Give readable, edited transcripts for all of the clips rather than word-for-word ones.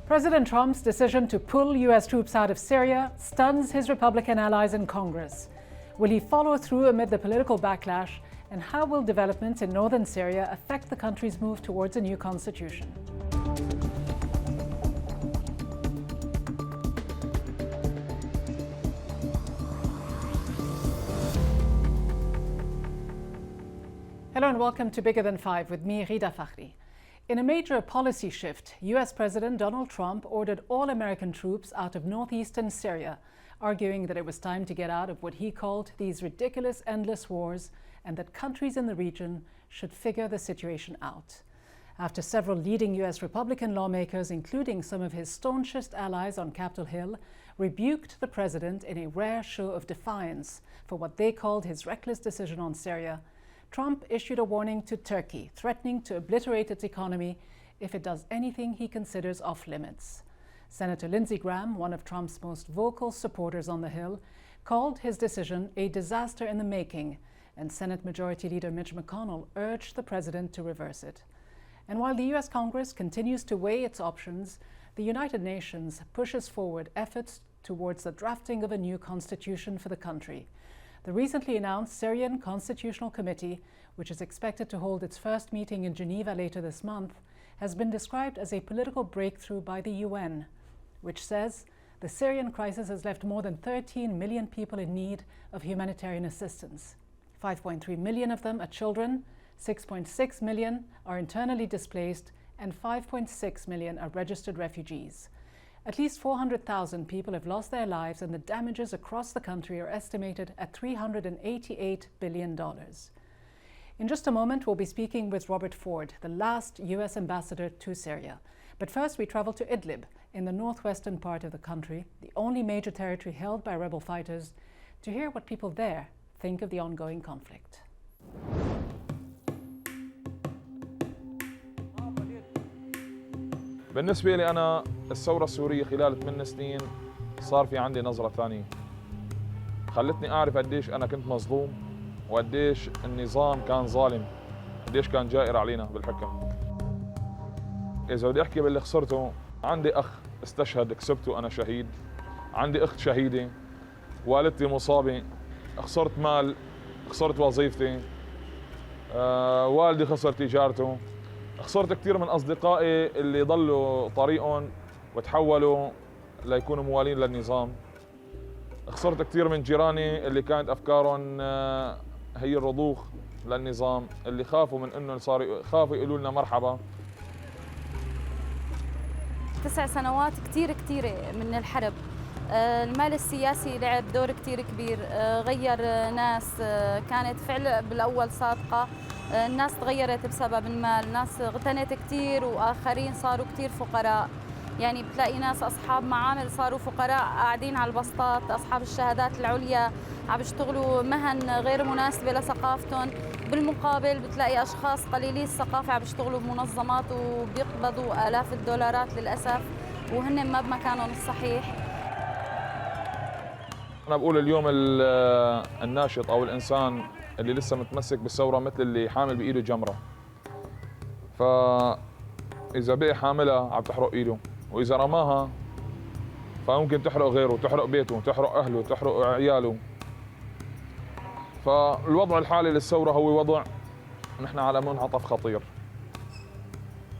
President Trump's decision to pull U.S. troops out of Syria stuns his Republican allies in Congress. Will he follow through amid the political backlash? And how will developments in northern Syria affect the country's move towards a new constitution? Hello and welcome to Bigger Than Five with me, Ghida Fakhry. In a major policy shift, U.S. President Donald Trump ordered all American troops out of northeastern Syria, arguing that it was time to get out of what he called these ridiculous, endless wars and that countries in the region should figure the situation out. After several leading U.S. Republican lawmakers, including some of his staunchest allies on Capitol Hill, rebuked the president in a rare show of defiance for what they called his reckless decision on Syria, Trump issued a warning to Turkey, threatening to obliterate its economy if it does anything he considers off-limits. Senator Lindsey Graham, one of Trump's most vocal supporters on the Hill, called his decision a disaster in the making, and Senate Majority Leader Mitch McConnell urged the president to reverse it. And while the U.S. Congress continues to weigh its options, the United Nations pushes forward efforts towards the drafting of a new constitution for the country. The recently announced Syrian Constitutional Committee, which is expected to hold its first meeting in Geneva later this month, has been described as a political breakthrough by the UN, which says the Syrian crisis has left more than 13 million people in need of humanitarian assistance. 5.3 million of them are children, 6.6 million are internally displaced, and 5.6 million are registered refugees. At least 400,000 people have lost their lives, and the damages across the country are estimated at $388 billion. In just a moment, we'll be speaking with Robert Ford, the last U.S. ambassador to Syria. But first, we travel to Idlib, in the northwestern part of the country, the only major territory held by rebel fighters, to hear what people there think of the ongoing conflict. بالنسبة لي أنا الثورة السورية خلال 8 سنين صار في عندي نظرة ثانية. خلتني أعرف قديش أنا كنت مظلوم وقديش النظام كان ظالم، قديش كان جائر علينا بالحكم. إذا بدي أحكي باللي خسرته، عندي أخ استشهد كسبته أنا شهيد، عندي أخت شهيدة، والدتي مصابة، خسرت مال، خسرت وظيفتي، والدي خسر تجارته، خسرت كثير من أصدقائي اللي ضلوا طريقهم وتحولوا ليكونوا موالين للنظام. خسرت كثير من جيراني اللي كانت أفكارهم هي الرضوخ للنظام، اللي خافوا من إنه خافوا يقولوا لنا مرحبا. 9 سنوات كثيرة من الحرب. المال السياسي لعب دور كثير كبير، غير ناس كانت فعلا بالأول صادقة، الناس تغيرت بسبب المال، ناس اغتنت كثير وآخرين صاروا كثير فقراء. يعني بتلاقي ناس أصحاب معامل صاروا فقراء قاعدين على البسطات، أصحاب الشهادات العليا عم يشتغلوا مهن غير مناسبة لثقافتهم، بالمقابل بتلاقي أشخاص قليلي الثقافة عم يشتغلوا بمنظمات وبيقبضوا آلاف الدولارات للأسف وهن ما بمكانهم الصحيح. أنا بقول اليوم الناشط أو الإنسان اللي لسه متمسك بالثورة مثل اللي حامل بإيده جمرة. فإذا بقي حاملها عم تحرق إيده، وإذا رماها فممكن تحرق غيره، تحرق بيته، تحرق أهله، تحرق عياله. فالوضع الحالي للثورة هو وضع نحن على منعطف خطير.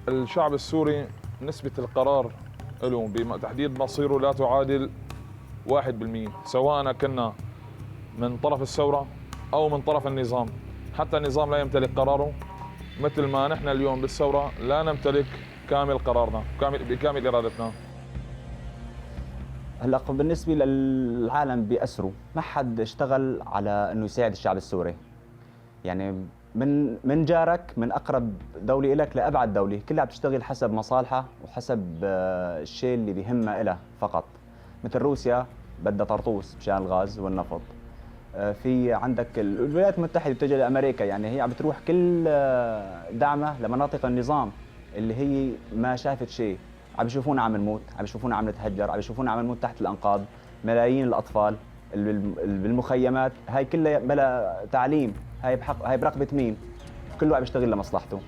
الشعب السوري نسبة القرار له بتحديد مصيره لا تعادل 1%، سواء كنا من طرف الثورة أو من طرف النظام. حتى النظام لا يمتلك قراره، مثل ما نحن اليوم بالثورة لا نمتلك كامل قرارنا بكامل إرادتنا. هلا بالنسبة للعالم بأسره، ما حد اشتغل على إنه يساعد الشعب السوري. يعني من جارك، من أقرب دولة إلك لأبعد دولة، كلها عم تشتغل حسب مصالحها وحسب الشيء اللي بيهمها إلها فقط. مثل روسيا بدها طرطوس مشان الغاز والنفط. في عندك الولايات المتحدة بتجي لأمريكا، يعني هي عم بتروح كل دعمها لمناطق النظام اللي هي ما شافت شيء. عم يشوفونا عم نموت، عم يشوفونا عم نتهجر، عم يشوفونا عم نموت تحت الأنقاض، ملايين الأطفال بالمخيمات، هاي كلها بلا تعليم، هاي برقبة مين؟ كله عم يشتغل لمصلحته.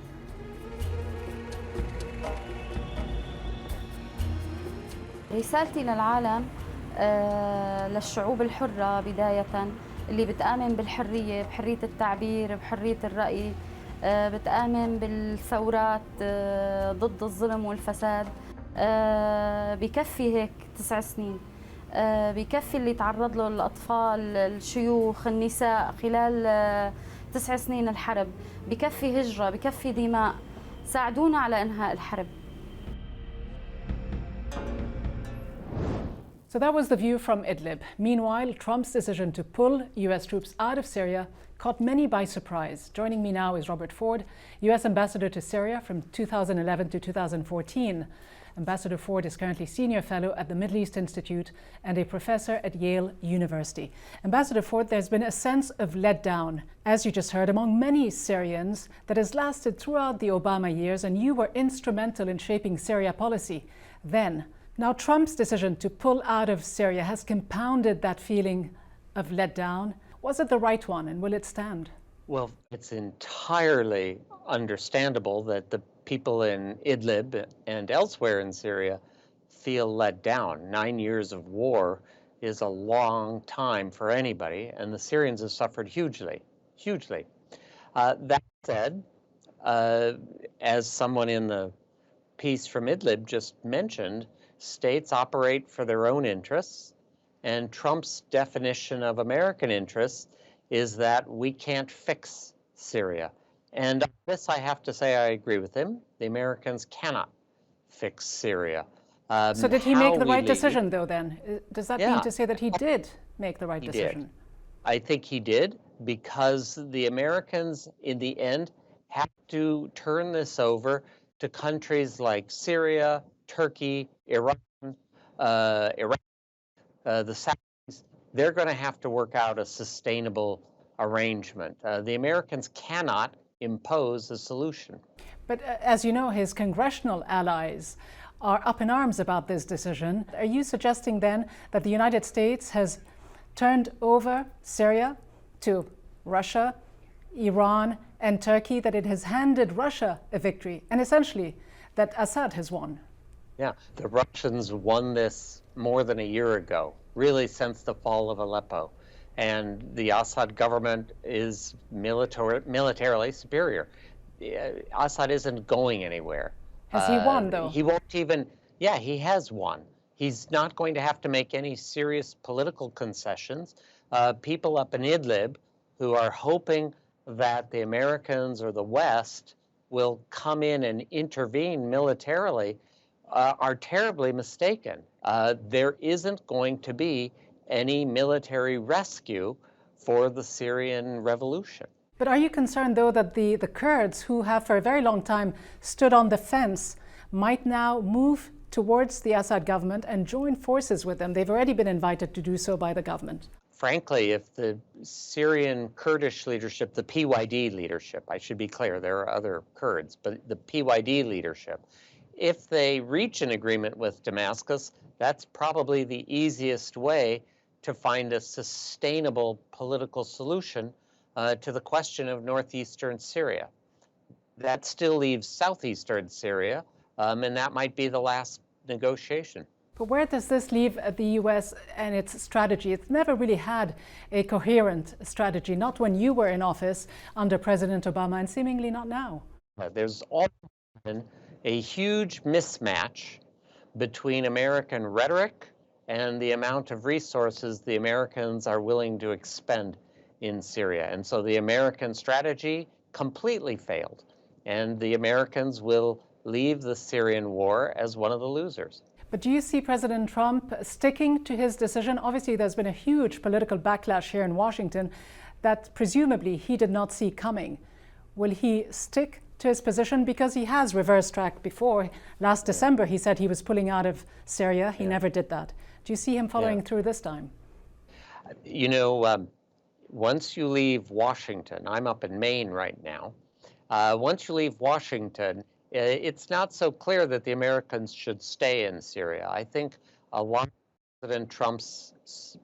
رسالتي للعالم للشعوب الحرة بداية اللي بتآمن بالحرية، بحرية التعبير، بحرية الرأي، بتآمن بالثورات ضد الظلم والفساد. بكفي هيك 9 سنين، بكفي اللي تعرض له الأطفال، الشيوخ، النساء خلال 9 سنين الحرب، بكفي هجرة، بكفي دماء. ساعدونا على إنهاء الحرب. So that was the view from Idlib. Meanwhile, Trump's decision to pull US troops out of Syria caught many by surprise. Joining me now is Robert Ford, US Ambassador to Syria from 2011 to 2014. Ambassador Ford is currently Senior Fellow at the Middle East Institute and a Professor at Yale University. Ambassador Ford, there's been a sense of letdown, as you just heard, among many Syrians that has lasted throughout the Obama years, and you were instrumental in shaping Syria policy then. Now, Trump's decision to pull out of Syria has compounded that feeling of letdown. Was it the right one, and will it stand? Well, it's entirely understandable that the people in Idlib and elsewhere in Syria feel let down. 9 years of war is a long time for anybody, and the Syrians have suffered hugely, hugely. That said, as someone in the piece from Idlib just mentioned, states operate for their own interests, and Trump's definition of American interests is that we can't fix Syria. And on this, I have to say I agree with him. The Americans cannot fix Syria. So did he make the right decision, though, then? Does that mean to say that he did make the right decision? Did. I think he did, because the Americans, in the end, have to turn this over to countries like Syria, Turkey, Iran, Iraq, the Saudis. They're going to have to work out a sustainable arrangement. The Americans cannot impose a solution. But as you know, his congressional allies are up in arms about this decision. Are you suggesting then that the United States has turned over Syria to Russia, Iran, and Turkey, that it has handed Russia a victory, and essentially that Assad has won? Yeah, the Russians won this more than a year ago, really since the fall of Aleppo. And the Assad government is militarily superior. Assad isn't going anywhere. Has he won, though? He won't even, he has won. He's not going to have to make any serious political concessions. People up in Idlib who are hoping that the Americans or the West will come in and intervene militarily are terribly mistaken. There isn't going to be any military rescue for the Syrian revolution. But are you concerned, though, that the Kurds, who have for a very long time stood on the fence, might now move towards the Assad government and join forces with them? They've already been invited to do so by the government. Frankly, if the Syrian Kurdish leadership, the PYD leadership, I should be clear, there are other Kurds, but the PYD leadership, if they reach an agreement with Damascus, that's probably the easiest way to find a sustainable political solution to the question of northeastern Syria. That still leaves southeastern Syria, and that might be the last negotiation. But where does this leave the US and its strategy? It's never really had a coherent strategy, not when you were in office under President Obama, and seemingly not now. There's often a huge mismatch between American rhetoric and the amount of resources the Americans are willing to expend in Syria. And so the American strategy completely failed, and the Americans will leave the Syrian war as one of the losers. But do you see President Trump sticking to his decision? Obviously, there's been a huge political backlash here in Washington that presumably he did not see coming. Will he stick to his position? Because he has reverse tracked before. Last December, he said he was pulling out of Syria. He never did that. Do you see him following through this time? You know, once you leave Washington, I'm up in Maine right now. Once you leave Washington, it's not so clear that the Americans should stay in Syria. I think a lot of President Trump's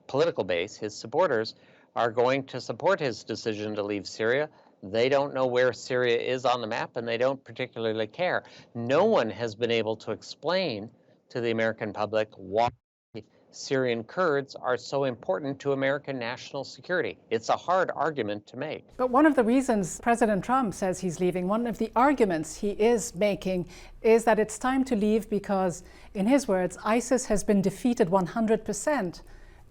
political base, his supporters, are going to support his decision to leave Syria. They don't know where Syria is on the map, and they don't particularly care. No one has been able to explain to the American public why Syrian Kurds are so important to American national security. It's a hard argument to make. But one of the reasons President Trump says he's leaving, one of the arguments he is making, is that it's time to leave because, in his words, ISIS has been defeated 100%.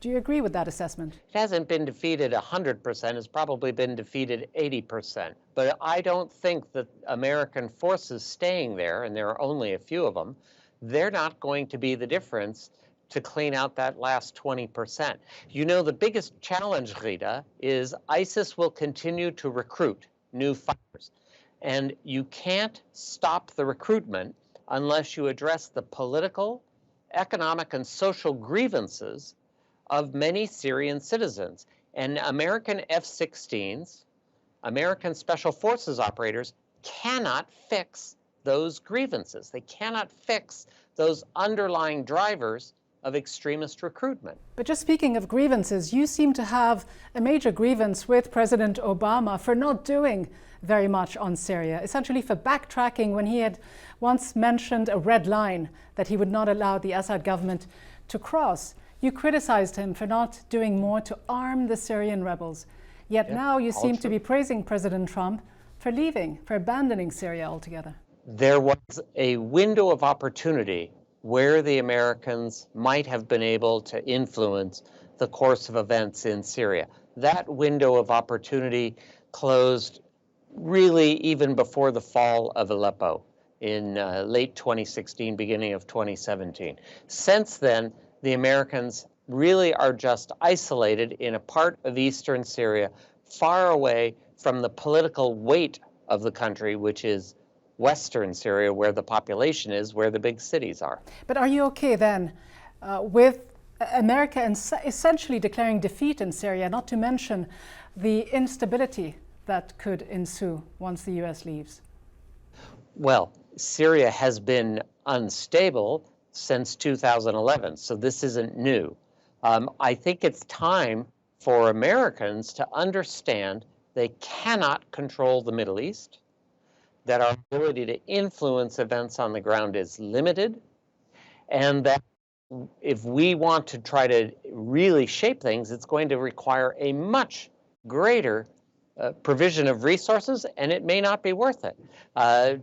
Do you agree with that assessment? It hasn't been defeated 100%, it's probably been defeated 80%. But I don't think that American forces staying there, and there are only a few of them, they're not going to be the difference to clean out that last 20%. You know, the biggest challenge, Ghida, is ISIS will continue to recruit new fighters. And you can't stop the recruitment unless you address the political, economic, and social grievances of many Syrian citizens. And American F-16s, American Special Forces operators, cannot fix those grievances. They cannot fix those underlying drivers of extremist recruitment. But just speaking of grievances, you seem to have a major grievance with President Obama for not doing very much on Syria, essentially for backtracking when he had once mentioned a red line that he would not allow the Assad government to cross. You criticized him for not doing more to arm the Syrian rebels. Yet now you seem to be praising President Trump for leaving, for abandoning Syria altogether. There was a window of opportunity where the Americans might have been able to influence the course of events in Syria. That window of opportunity closed really even before the fall of Aleppo in late 2016, beginning of 2017. Since then, the Americans really are just isolated in a part of eastern Syria, far away from the political weight of the country, which is Western Syria, where the population is, where the big cities are. But are you okay then with America essentially declaring defeat in Syria, not to mention the instability that could ensue once the US leaves? Well, Syria has been unstable since 2011, so this isn't new. I think it's time for Americans to understand they cannot control the Middle East, that our ability to influence events on the ground is limited, and that if we want to try to really shape things, it's going to require a much greater provision of resources, and it may not be worth it.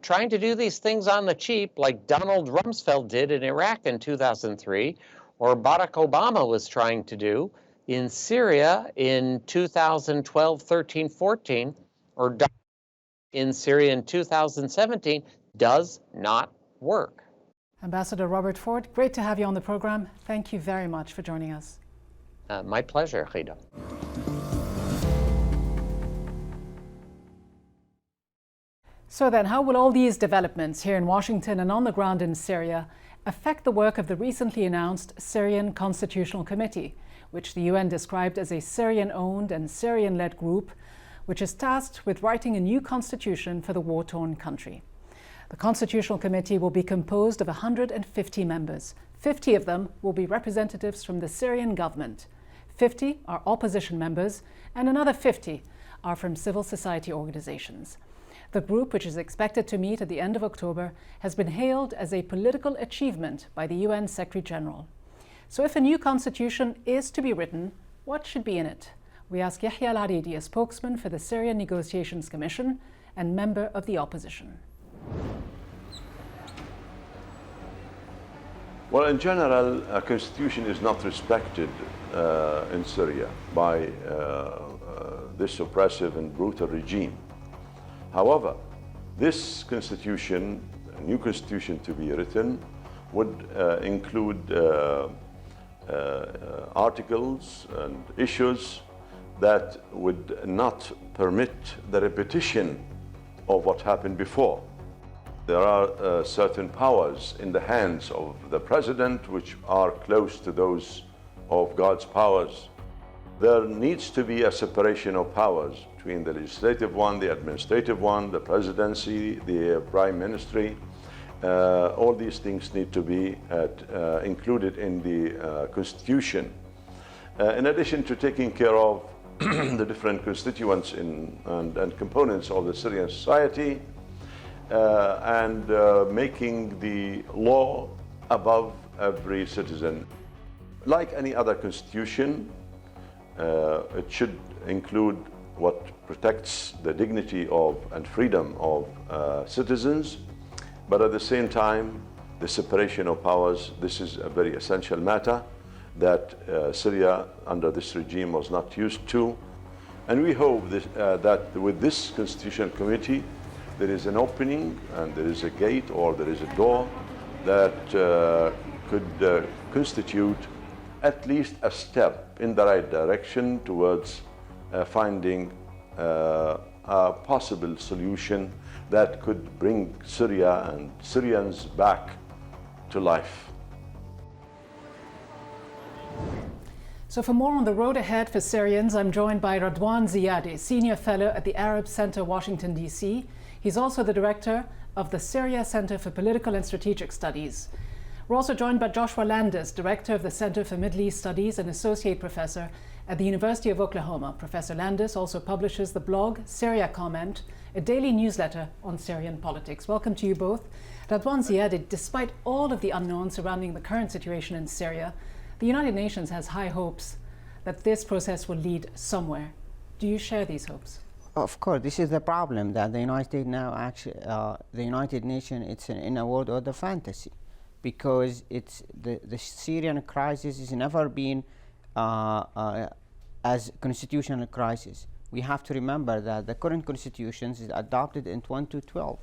Trying to do these things on the cheap, like Donald Rumsfeld did in Iraq in 2003, or Barack Obama was trying to do in Syria in 2012, 13, 14, or in Syria in 2017, does not work. Ambassador Robert Ford, great to have you on the program. Thank you very much for joining us. My pleasure, Ghida. So then, how will all these developments here in Washington and on the ground in Syria affect the work of the recently announced Syrian Constitutional Committee, which the UN described as a Syrian-owned and Syrian-led group, which is tasked with writing a new constitution for the war-torn country? The Constitutional Committee will be composed of 150 members. 50 of them will be representatives from the Syrian government. 50 are opposition members, and another 50 are from civil society organizations. The group, which is expected to meet at the end of October, has been hailed as a political achievement by the UN Secretary General. So if a new constitution is to be written, what should be in it? We ask Yahya Al-Aridi, a spokesman for the Syrian Negotiations Commission and member of the opposition. Well, in general, a constitution is not respected in Syria by this oppressive and brutal regime. However, this constitution, a new constitution to be written, would include articles and issues that would not permit the repetition of what happened before. There are certain powers in the hands of the president which are close to those of God's powers. There needs to be a separation of powers between the legislative one, the administrative one, the presidency, the prime ministry. All these things need to be included in the constitution. In addition to taking care of the different constituents and components of the Syrian society, and making the law above every citizen. Like any other constitution, it should include what protects the dignity of and freedom of citizens, but at the same time, the separation of powers. This is a very essential matter that Syria under this regime was not used to. And we hope that with this Constitutional Committee, there is an opening and there is a gate or there is a door that could constitute at least a step in the right direction towards finding a possible solution that could bring Syria and Syrians back to life. So for more on the road ahead for Syrians, I'm joined by Radwan Ziadeh, Senior Fellow at the Arab Center, Washington, D.C. He's also the Director of the Syria Center for Political and Strategic Studies. We're also joined by Joshua Landis, Director of the Center for Middle East Studies and Associate Professor at the University of Oklahoma. Professor Landis also publishes the blog Syria Comment, a daily newsletter on Syrian politics. Welcome to you both. Radwan Ziadeh, despite all of the unknowns surrounding the current situation in Syria, the United Nations has high hopes that this process will lead somewhere. Do you share these hopes? Of course, this is the problem that the United States now actually, the United Nations, it's in a world of the fantasy, because it's the Syrian crisis has never been as constitutional crisis. We have to remember that the current constitution is adopted in 2012,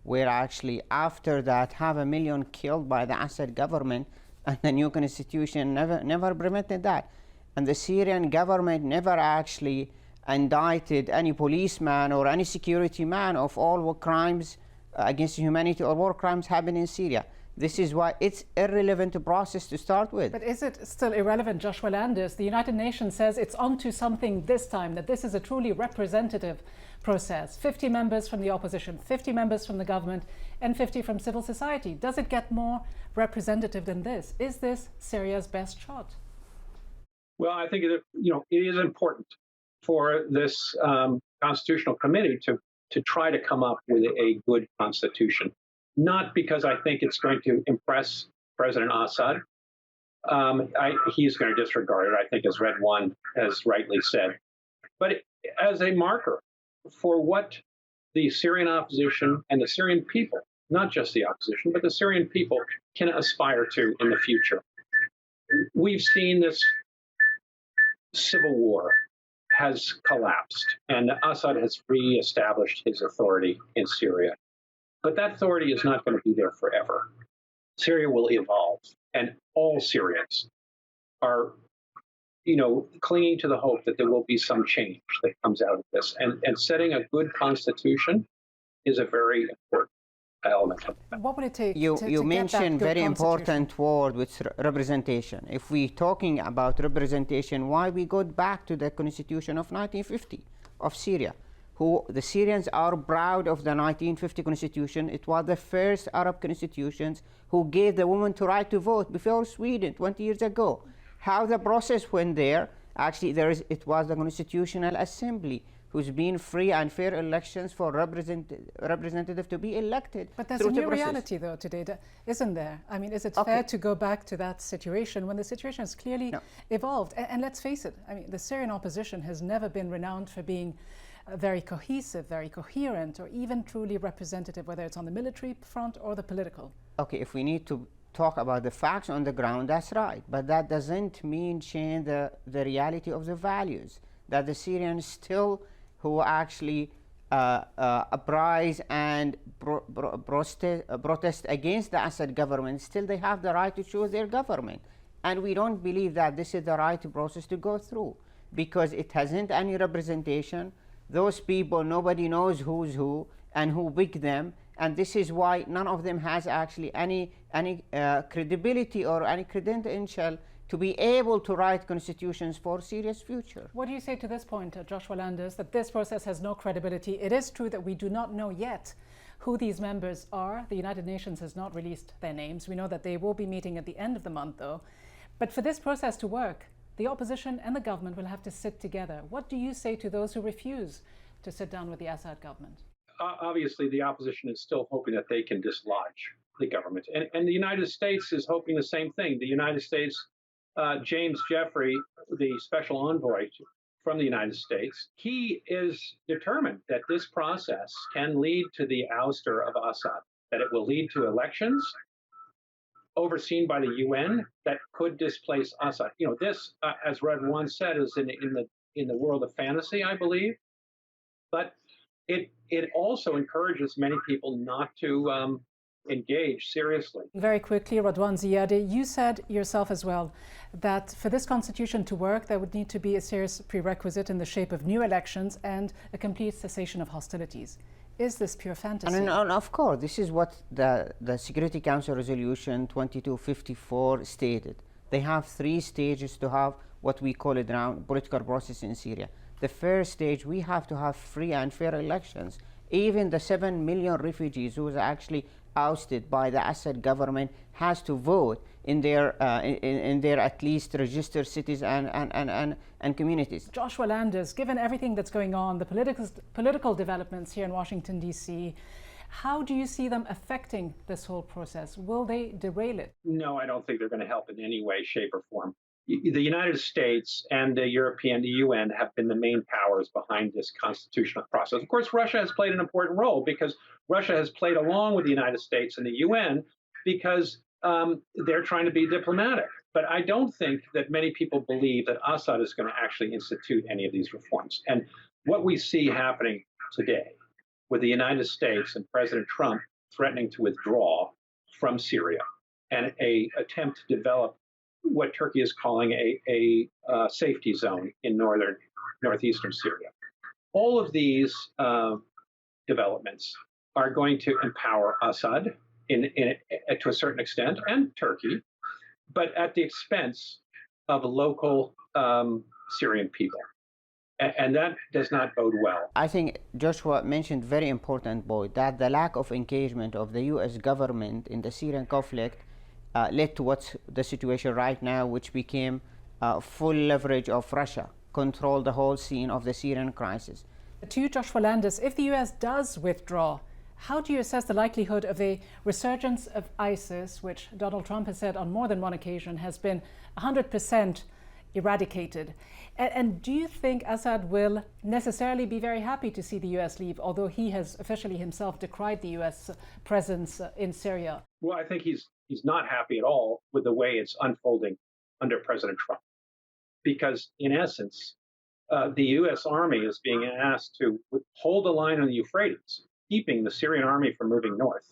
where actually after that 500,000 killed by the Assad government, and the new constitution never prevented that. And the Syrian government never actually indicted any policeman or any security man of all war crimes against humanity or war crimes happening in Syria. This is why it's irrelevant process to start with. But is it still irrelevant, Joshua Landis? The United Nations says it's onto something this time, that this is a truly representative process. 50 members from the opposition, 50 members from the government, and 50 from civil society. Does it get more representative than this? Is this Syria's best shot? Well, I think it is important for this constitutional committee to try to come up with a good constitution. Not because I think it's going to impress President Assad. He's going to disregard it, I think, as Redwan has rightly said. But as a marker for what the Syrian opposition and the Syrian people, not just the opposition, but the Syrian people can aspire to in the future. We've seen this civil war has collapsed, and Assad has re-established his authority in Syria. But that authority is not going to be there forever. Syria will evolve, and all Syrians are, clinging to the hope that there will be some change that comes out of this. And setting a good constitution is a very important element of that. What would it take You mentioned very important word, which representation. If we're talking about representation, why we go back to the constitution of 1950 of Syria? The Syrians are proud of the 1950 constitution. It was the first Arab constitutions who gave the women the right to vote before Sweden 20 years ago. How the process went there, actually it was the Constitutional Assembly who's been free and fair elections for representative to be elected. But there's a new reality though today, isn't there? I mean, is it fair to go back to that situation when the situation has clearly evolved? And let's face it, I mean, the Syrian opposition has never been renowned for being very cohesive, very coherent, or even truly representative, whether it's on the military front or the political. Okay, if we need to talk about the facts on the ground, that's right. But that doesn't mean change the reality of the values that the Syrians still, who actually uprise and protest against the Assad government, still they have the right to choose their government. And we don't believe that this is the right process to go through, because it hasn't any representation. Those people, nobody knows who's who and who picked them, and this is why none of them has actually any credibility or any credential to be able to write constitutions for Syria's future. What do you say to this point, Joshua Landis, that this process has no credibility? It is true that we do not know yet who these members are. The United Nations has not released their names. We know that they will be meeting at the end of the month, though. But for this process to work, the opposition and the government will have to sit together. What do you say to those who refuse to sit down with the Assad government? Obviously, the opposition is still hoping that they can dislodge the government. And the United States is hoping the same thing. The United States, James Jeffrey, the special envoy from the United States, he is determined that this process can lead to the ouster of Assad, that it will lead to elections overseen by the UN that could displace Assad. You know, this, as Redwan said, is in the world of fantasy, I believe, but it also encourages many people not to engage seriously. Very quickly, Redwan Ziadeh, you said yourself as well that for this constitution to work, there would need to be a serious prerequisite in the shape of new elections and a complete cessation of hostilities. Is this pure fantasy? And of course, this is what the Security Council Resolution 2254 stated. They have 3 stages to have what we call it now political process in Syria. The first stage, we have to have free and fair elections. Even the 7 million refugees who was actually ousted by the Assad government has to vote in their at least registered cities and communities. Joshua Landers, given everything that's going on, the political developments here in Washington, D.C., how do you see them affecting this whole process? Will they derail it? No, I don't think they're going to help in any way, shape, or form. The United States and the UN have been the main powers behind this constitutional process. Of course, Russia has played an important role because Russia has played along with the United States and the UN because they're trying to be diplomatic. But I don't think that many people believe that Assad is going to actually institute any of these reforms. And what we see happening today with the United States and President Trump threatening to withdraw from Syria and an attempt to develop what Turkey is calling a safety zone in northeastern Syria. All of these developments are going to empower Assad to a certain extent, and Turkey, but at the expense of local Syrian people. And that does not bode well. I think Joshua mentioned very important point, that the lack of engagement of the U.S. government in the Syrian conflict led to what's the situation right now, which became full leverage of Russia, control the whole scene of the Syrian crisis. To you, Joshua Landers, if the U.S. does withdraw, how do you assess the likelihood of a resurgence of ISIS, which Donald Trump has said on more than one occasion has been 100% eradicated? And do you think Assad will necessarily be very happy to see the U.S. leave, although he has officially himself decried the U.S. presence in Syria? Well, I think he's not happy at all with the way it's unfolding under President Trump. Because in essence, the U.S. Army is being asked to hold the line on the Euphrates, keeping the Syrian army from moving north,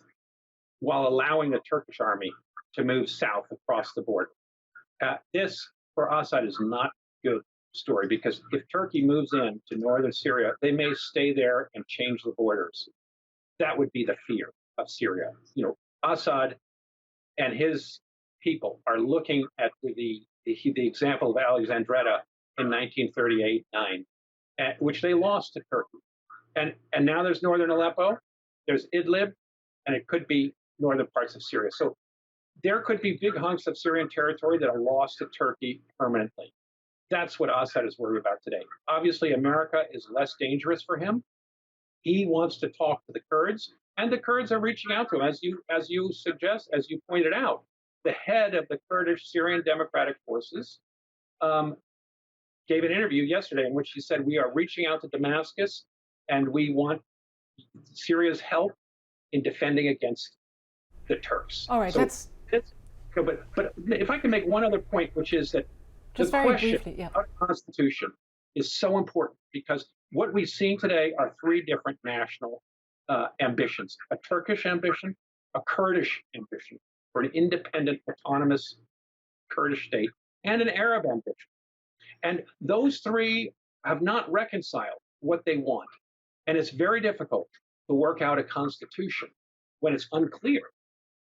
while allowing the Turkish army to move south across the border. This, for Assad, is not a good story, because if Turkey moves in to northern Syria, they may stay there and change the borders. That would be the fear of Syria. You know, Assad and his people are looking at the example of Alexandretta in 1938-9, which they lost to Turkey. And now there's northern Aleppo, there's Idlib, and it could be northern parts of Syria. So there could be big hunks of Syrian territory that are lost to Turkey permanently. That's what Assad is worried about today. Obviously, America is less dangerous for him. He wants to talk to the Kurds, and the Kurds are reaching out to him, as you suggest, as you pointed out. The head of the Kurdish Syrian Democratic Forces gave an interview yesterday in which he said, "We are reaching out to Damascus, and we want Syria's help in defending against the Turks." All right, but if I can make one other point, which is that just the very question briefly, yeah, of our Constitution is so important, because what we've seen today are 3 different national ambitions: a Turkish ambition, a Kurdish ambition for an independent, autonomous Kurdish state, and an Arab ambition. And those 3 have not reconciled what they want. And it's very difficult to work out a constitution when it's unclear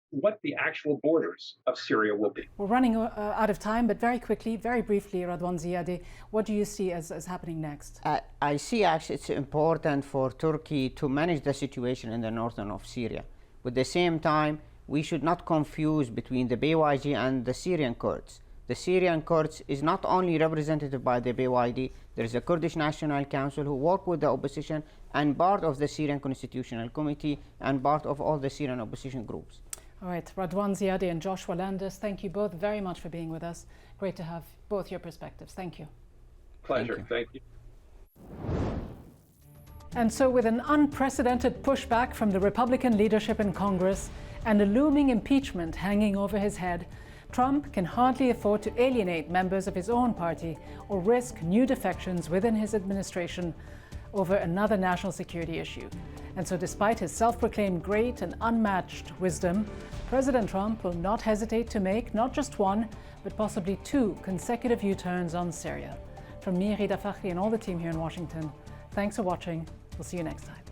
what the actual borders of Syria will be. We're running out of time, but very quickly, very briefly, Redwan Ziadeh, what do you see as happening next? I see actually it's important for Turkey to manage the situation in the northern of Syria. But at the same time, we should not confuse between the BYD and the Syrian Kurds. The Syrian Kurds is not only represented by the BYD, there is a Kurdish National Council who work with the opposition and part of the Syrian Constitutional Committee and part of all the Syrian opposition groups. All right, Radwan Ziadeh and Joshua Landis, thank you both very much for being with us. Great to have both your perspectives. Thank you. Pleasure. Thank you. And so with an unprecedented pushback from the Republican leadership in Congress and a looming impeachment hanging over his head, Trump can hardly afford to alienate members of his own party or risk new defections within his administration over another national security issue. And so despite his self-proclaimed great and unmatched wisdom, President Trump will not hesitate to make not just one, but possibly two consecutive U-turns on Syria. From me, Ghida Fakhry, and all the team here in Washington, thanks for watching. We'll see you next time.